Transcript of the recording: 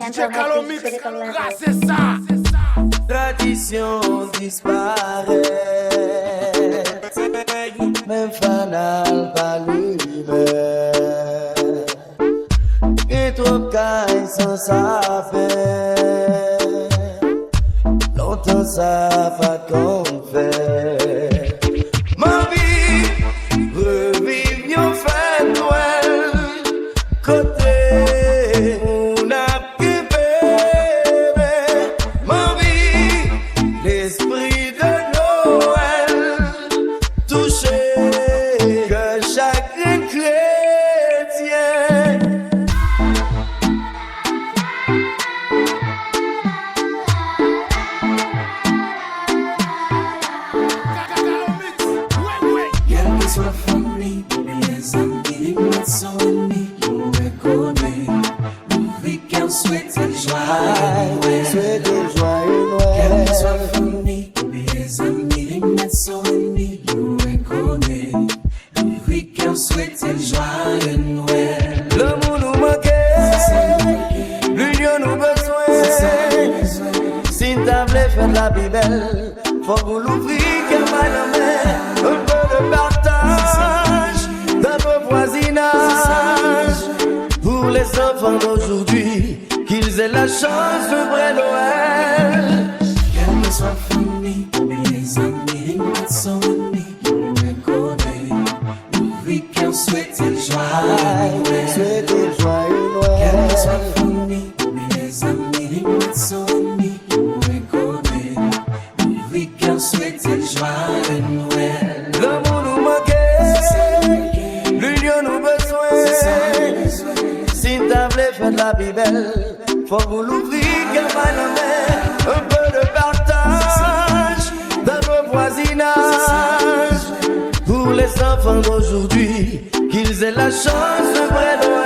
DJ Calomix, c'est ça. Tradition disparaît, même fanal pas l'humain. Et trop caille sans savoir, longtemps ça pas qu'on fait. Ma vie, revive yon fête Noël, côté. La vie belle, faut vous l'ouvrir comme la main, un peu de partage dans vos voisinages. Pour les enfants d'aujourd'hui, qu'ils aient la chance de vrai Noël. Quelle que soit famille, mes amis, mes amis, nous les connaissons. Nous vivons souhaiter le joyeux Noël. Souhaiter le joyeux Noël. Quelle que soit famille, mes amis, mes amis. Souhaiter le joyeux Noël. L'amour nous manquait, l'union nous besoin. Si t'as voulu faire de la vie belle, faut vous l'ouvrir comme la main. Un peu de partage dans vos voisinages. Pour les enfants d'aujourd'hui, qu'ils aient la chance de vrai Noël.